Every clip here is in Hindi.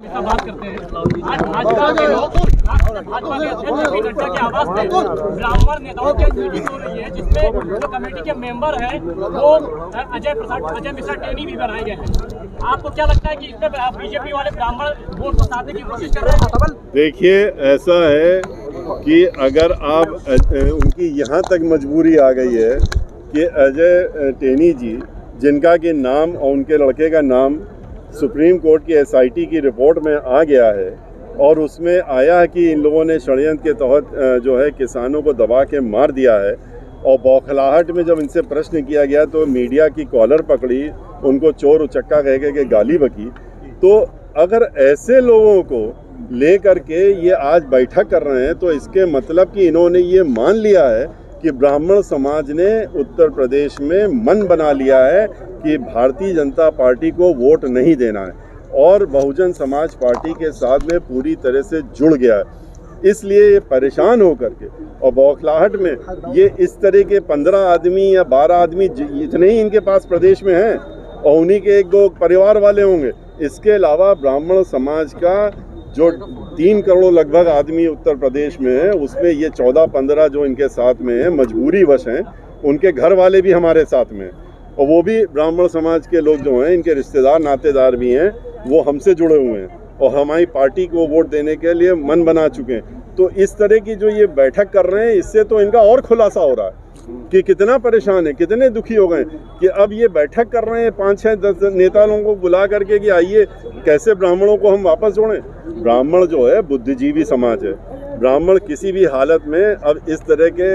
बात करते हैं। आज भाजपा के लोग भाजपा के अध्यक्ष जेपी नड्डा के आवास पे ब्राह्मण नेताओं की मीटिंग हो रही है, जिसमें जो कमेटी के मेंबर हैं वो अजय मिश्रा टेनी भी बनाए गए हैं। आपको क्या लगता है कि इसमें बीजेपी वाले ब्राह्मण वोट को साधने की कोशिश कर रहे हैं? देखिए, ऐसा है कि अगर आप उनकी यहाँ तक मजबूरी आ गई है कि अजय टेनी जी, जिनका कि नाम और उनके लड़के का नाम सुप्रीम कोर्ट की एसआईटी की रिपोर्ट में आ गया है और उसमें आया है कि इन लोगों ने षड्यंत्र के तहत जो है किसानों को दबा के मार दिया है, और बौखलाहट में जब इनसे प्रश्न किया गया तो मीडिया की कॉलर पकड़ी, उनको चोर उचक्का कह के गाली बकी। तो अगर ऐसे लोगों को ले करके ये आज बैठक कर रहे हैं तो इसके मतलब कि इन्होंने ये मान लिया है कि ब्राह्मण समाज ने उत्तर प्रदेश में मन बना लिया है कि भारतीय जनता पार्टी को वोट नहीं देना है और बहुजन समाज पार्टी के साथ में पूरी तरह से जुड़ गया है। इसलिए ये परेशान होकर के और बौखलाहट में ये इस तरह के 15 आदमी या 12 आदमी इतने ही इनके पास प्रदेश में हैं और उन्हीं के 1-2 परिवार वाले होंगे। इसके अलावा ब्राह्मण समाज का जो 3 करोड़ लगभग आदमी उत्तर प्रदेश में है, उसमें ये 14-15 जो इनके साथ में हैं मजबूरी वश हैं, उनके घर वाले भी हमारे साथ में हैं और वो भी ब्राह्मण समाज के लोग जो हैं, इनके रिश्तेदार नातेदार भी हैं, वो हमसे जुड़े हुए हैं और हमारी पार्टी को वोट देने के लिए मन बना चुके हैं। तो इस तरह की जो ये बैठक कर रहे हैं, इससे तो इनका और खुलासा हो रहा है कि कितना परेशान है, कितने दुखी हो गए कि अब ये बैठक कर रहे हैं 5-6-10 नेता लोगों को बुला करके कि आइए कैसे ब्राह्मणों को हम वापस जोड़ें। ब्राह्मण जो है बुद्धिजीवी समाज है, ब्राह्मण किसी भी हालत में अब इस तरह के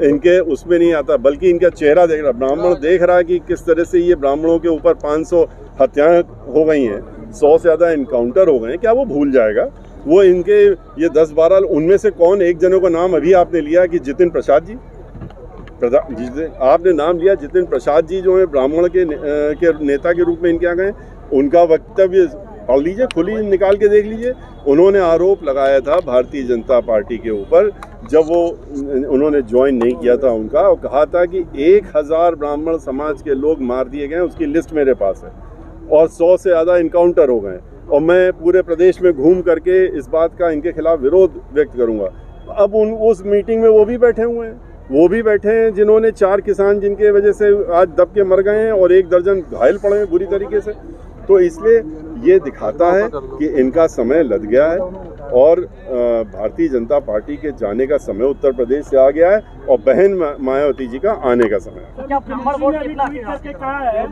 इनके उसमें नहीं आता, बल्कि इनका चेहरा देख रहा, ब्राह्मण देख रहा है कि किस तरह से ये ब्राह्मणों के ऊपर 500 हत्याएं हो गई हैं, 100 से ज़्यादा इनकाउंटर हो गए हैं। क्या वो भूल जाएगा? वो इनके ये 10-12 उनमें से कौन एक जनों का नाम अभी आपने लिया कि जितिन प्रसाद जी, आपने नाम लिया जितिन प्रसाद जी जो है ब्राह्मण के नेता के रूप में इनके आ गए। उनका वक्तव्य पढ़ लीजिए, खुली निकाल के देख लीजिए। उन्होंने आरोप लगाया था भारतीय जनता पार्टी के ऊपर जब उन्होंने ज्वाइन नहीं किया था उनका, और कहा था कि 1000 ब्राह्मण समाज के लोग मार दिए गए, उसकी लिस्ट मेरे पास है, और 100 से ज़्यादा इनकाउंटर हो गए, और मैं पूरे प्रदेश में घूम करके इस बात का इनके खिलाफ विरोध व्यक्त करूँगा। अब उस मीटिंग में वो भी बैठे हुए हैं, वो भी बैठे हैं जिन्होंने 4 किसान जिनके वजह से आज दब के मर गए हैं और 1 दर्जन घायल पड़े हैं बुरी तरीके से। तो इसलिए ये दिखाता है कि इनका समय लद गया है और भारतीय जनता पार्टी के जाने का समय उत्तर प्रदेश से आ गया है और बहन मायावती जी का आने का समय है। क्या ब्राह्मण वोट कितना कहा है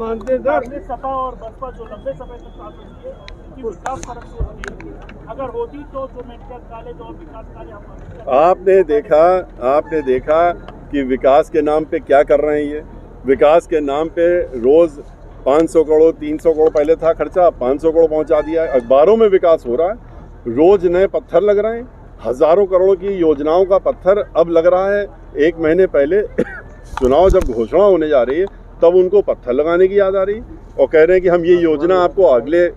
सपा और बसपा जो लंबे समय तक काम करती है कि विकास अगर होती तो जो मेडिकल कॉलेज और विकास कार्य आपने देखा कि विकास के नाम पे क्या कर रहे हैं ये। विकास के नाम पे रोज 500 करोड़ 300 करोड़ पहले था खर्चा, 500 करोड़ पहुंचा दिया है। अखबारों में विकास हो रहा है, रोज नए पत्थर लग रहे हैं, हजारों करोड़ की योजनाओं का पत्थर अब लग रहा है। 1 महीने पहले चुनाव जब घोषणा होने जा रही है तब उनको पत्थर लगाने की याद आ रही और कह रहे हैं कि हम ये योजना आपको अगले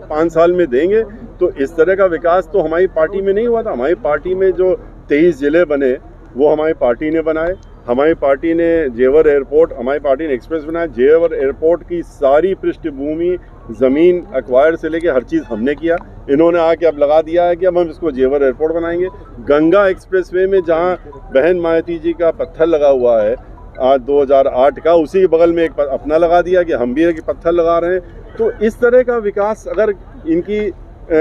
5 साल में देंगे। तो इस तरह का विकास तो हमारी पार्टी में नहीं हुआ था। हमारी पार्टी में जो 23 जिले बने वो हमारी पार्टी ने बनाए। हमारी पार्टी ने जेवर एयरपोर्ट, हमारी पार्टी ने एक्सप्रेस बनाया। जेवर एयरपोर्ट की सारी पृष्ठभूमि, ज़मीन एक्वायर से लेके हर चीज़ हमने किया। इन्होंने आके अब लगा दिया है कि अब हम इसको जेवर एयरपोर्ट बनाएंगे। गंगा एक्सप्रेसवे में जहां बहन मायावती जी का पत्थर लगा हुआ है आज 2008 का, उसी के बगल में एक अपना लगा दिया कि हम भी एक पत्थर लगा रहे हैं। तो इस तरह का विकास अगर इनकी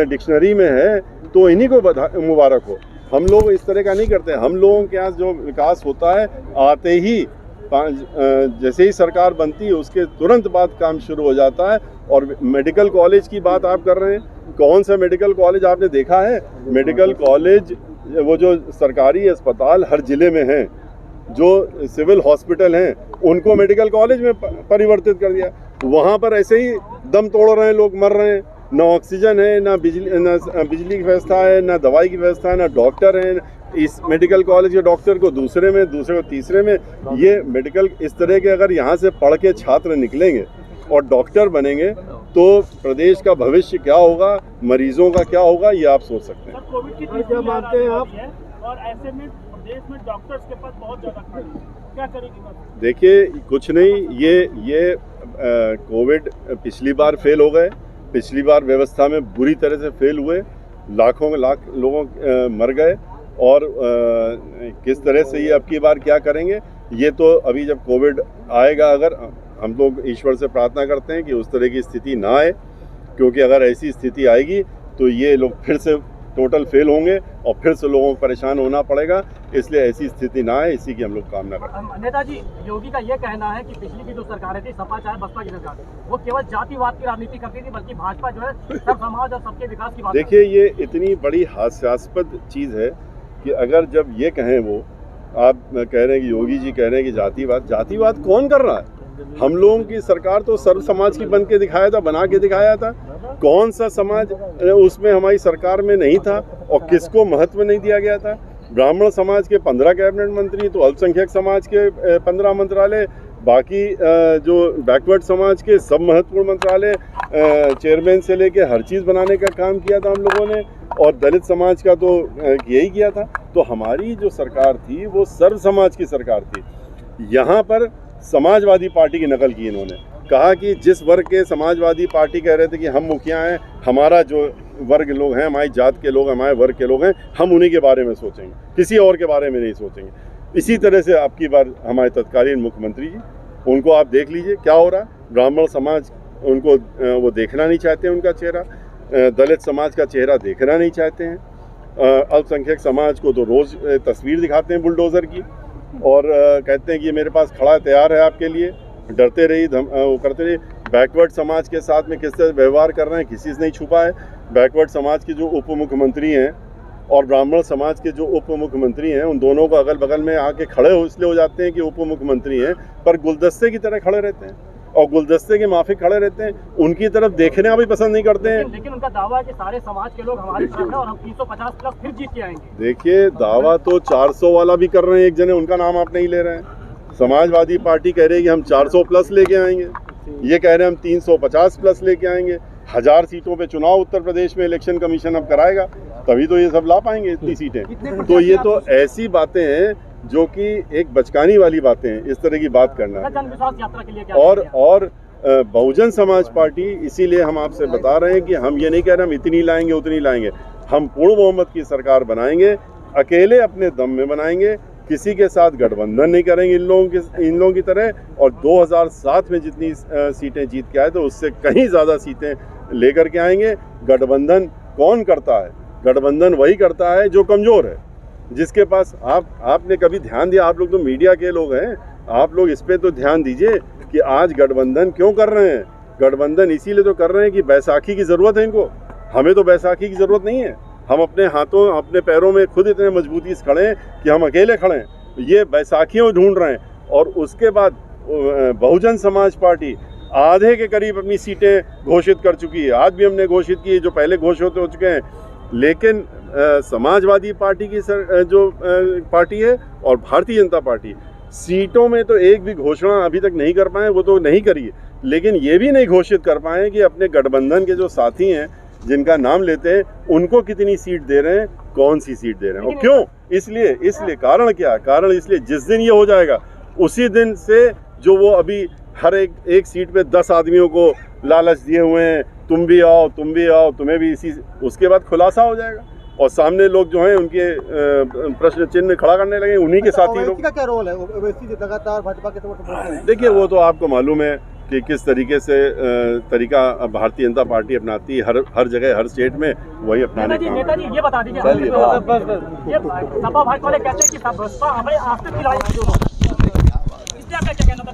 डिक्शनरी में है तो इन्हीं को मुबारक हो। हम लोग इस तरह का नहीं करते। हम लोगों के यहाँ जो विकास होता है आते ही जैसे ही सरकार बनती है उसके तुरंत बाद काम शुरू हो जाता है। और मेडिकल कॉलेज की बात आप कर रहे हैं, कौन सा मेडिकल कॉलेज आपने देखा है? मेडिकल कॉलेज वो जो सरकारी अस्पताल हर ज़िले में हैं, जो सिविल हॉस्पिटल हैं, उनको मेडिकल कॉलेज में परिवर्तित कर दिया। वहाँ पर ऐसे ही दम तोड़ रहे हैं लोग, मर रहे हैं। ना ऑक्सीजन है, ना बिजली की व्यवस्था है, ना दवाई की व्यवस्था है, ना डॉक्टर हैं। इस मेडिकल कॉलेज के डॉक्टर को दूसरे में, दूसरे को तीसरे में। ये मेडिकल इस तरह के अगर यहाँ से पढ़ के छात्र निकलेंगे और डॉक्टर बनेंगे तो प्रदेश का भविष्य क्या होगा, मरीजों का क्या होगा, ये आप सोच सकते हैं। कोविड की क्या मानते हैं आप? और ऐसे में देश में डॉक्टर्स के पास बहुत ज़्यादा क्या करेगी? देखिए, कुछ नहीं, ये कोविड पिछली बार फेल हो गए, पिछली बार व्यवस्था में बुरी तरह से फेल हुए, लाखों लाख लोगों मर गए, और किस तरह से ये अब की बार क्या करेंगे, ये तो अभी जब कोविड आएगा, अगर हम लोग ईश्वर से प्रार्थना करते हैं कि उस तरह की स्थिति ना आए, क्योंकि अगर ऐसी स्थिति आएगी तो ये लोग फिर से टोटल फेल होंगे और फिर से लोगों को परेशान होना पड़ेगा। इसलिए ऐसी स्थिति ना आए, इसी की हम लोग कामना करते हैं। नेताजी, योगी का ये कहना है कि पिछली की जो सरकारें थी, सपा चाहे बसपा की सरकार, वो केवल जातिवाद की राजनीति करती थी, बल्कि भाजपा जो है सब समाज और सबके विकास की बात। देखिए, ये इतनी बड़ी हास्यास्पद चीज़ है कि अगर जब ये कहें, वो आप कह रहे हैं कि योगी जी कह रहे हैं कि जातिवाद कौन कर रहा है? हम लोगों की सरकार तो सर्व समाज की बन के दिखाया था, बना के दिखाया था। कौन सा समाज उसमें हमारी सरकार में नहीं था और किसको महत्व नहीं दिया गया था? ब्राह्मण समाज के 15 कैबिनेट मंत्री, तो अल्पसंख्यक समाज के 15 मंत्रालय, बाकी जो बैकवर्ड समाज के सब महत्वपूर्ण मंत्रालय, चेयरमैन से लेके हर चीज़ बनाने का काम किया था हम लोगों ने, और दलित समाज का तो यही किया था। तो हमारी जो सरकार थी वो सर्व समाज की सरकार थी। यहाँ पर समाजवादी पार्टी की नकल की इन्होंने, कहा कि जिस वर्ग के समाजवादी पार्टी कह रहे थे कि हम मुखिया हैं, हमारा जो वर्ग लोग हैं, हमारी जात के लोग, हमारे वर्ग के लोग हैं, हम उन्हीं के बारे में सोचेंगे, किसी और के बारे में नहीं सोचेंगे। इसी तरह से अब की बार हमारे तत्कालीन मुख्यमंत्री जी, उनको आप देख लीजिए क्या हो रहा है। ब्राह्मण समाज, उनको वो देखना नहीं चाहते हैं उनका चेहरा, दलित समाज का चेहरा देखना नहीं चाहते हैं, अल्पसंख्यक समाज को तो रोज़ तस्वीर दिखाते हैं बुलडोज़र की, और कहते हैं कि मेरे पास खड़ा तैयार है आपके लिए, डरते रहिए, वो करते रहिए। बैकवर्ड समाज के साथ में किस तरह व्यवहार कर रहे हैं किसी से नहीं छुपा है। बैकवर्ड समाज के जो उप मुख्यमंत्री हैं और ब्राह्मण समाज के जो उप मुख्यमंत्री हैं, उन दोनों को अगल बगल में आके खड़े इसलिए हो जाते हैं कि उप मुख्यमंत्री हैं, पर गुलदस्ते की तरह खड़े रहते हैं और गुलदस्ते के माफिक खड़े रहते हैं, उनकी तरफ देखने भी पसंद नहीं करते हैं। लेकिन उनका दावा है कि सारे समाज के लोग हमारे साथ हैं और हम 350 प्लस फिर जीत के आएंगे। देखिए, दावा तो 400 वाला भी कर रहे हैं, एक जने, उनका नाम आप नहीं ले रहे हैं। समाजवादी पार्टी कह रही है कि हम 400 प्लस लेके आएंगे, ये कह रहे हैं हम 350 प्लस लेके आएंगे। 1000 सीटों पे चुनाव उत्तर प्रदेश में इलेक्शन कमीशन अब कराएगा, तभी तो ये सब ला पाएंगे इतनी सीटें। तो ये तो ऐसी बातें हैं जो कि एक बचकानी वाली बातें हैं, इस तरह की बात करना। जनविश्वास यात्रा के लिए क्या और बहुजन समाज पार्टी, इसीलिए हम आपसे बता रहे हैं कि हम ये नहीं कह रहे हम इतनी लाएंगे उतनी लाएंगे, हम पूर्ण बहुमत की सरकार बनाएंगे, अकेले अपने दम में बनाएंगे, किसी के साथ गठबंधन नहीं करेंगे इन लोगों की तरह। और 2007 में जितनी सीटें जीत के आए थे उससे कहीं ज़्यादा सीटें लेकर के आएंगे। गठबंधन कौन करता है? गठबंधन वही करता है जो कमज़ोर है, जिसके पास आपने कभी ध्यान दिया? आप लोग तो मीडिया के लोग हैं, आप लोग इस पे तो ध्यान दीजिए कि आज गठबंधन क्यों कर रहे हैं। गठबंधन इसीलिए तो कर रहे हैं कि बैसाखी की ज़रूरत है इनको। हमें तो बैसाखी की ज़रूरत नहीं है, हम अपने हाथों अपने पैरों में खुद इतने मजबूती से खड़े हैं कि हम अकेले खड़े हैं। ये बैसाखियों ढूंढ रहे हैं। और उसके बाद बहुजन समाज पार्टी आधे के करीब अपनी सीटें घोषित कर चुकी है। आज भी हमने घोषित की, जो पहले घोषित हो चुके हैं। लेकिन समाजवादी पार्टी की जो पार्टी है और भारतीय जनता पार्टी, सीटों में तो एक भी घोषणा अभी तक नहीं कर पाए, वो तो नहीं करी है। लेकिन ये भी नहीं घोषित कर पाए कि अपने गठबंधन के जो साथी हैं जिनका नाम लेते हैं, उनको कितनी सीट दे रहे हैं, कौन सी सीट दे रहे हैं और क्यों। इसलिए कारण क्या? कारण इसलिए जिस दिन ये हो जाएगा उसी दिन से जो वो अभी हर एक सीट पे 10 आदमियों को लालच दिए हुए हैं, तुम भी आओ, तुम्हें भी इसी, उसके बाद खुलासा हो जाएगा और सामने लोग जो हैं उनके प्रश्न चिन्ह खड़ा करने लगे, उन्हीं के साथी लोग। का क्या रोल है? ओवैसी लगातार भाजपा के समर्थन। देखिए, वो तो आपको मालूम है कि किस तरीके से तरीका भारतीय जनता पार्टी अपनाती है, हर जगह हर स्टेट में वही अपनाने का। नेताजी ये बता दीजिए, ये सपा भाजपा वाले कहते हैं कि बसपा हमें आज तक खिलाई, इसलिए आपका क्या कहना था?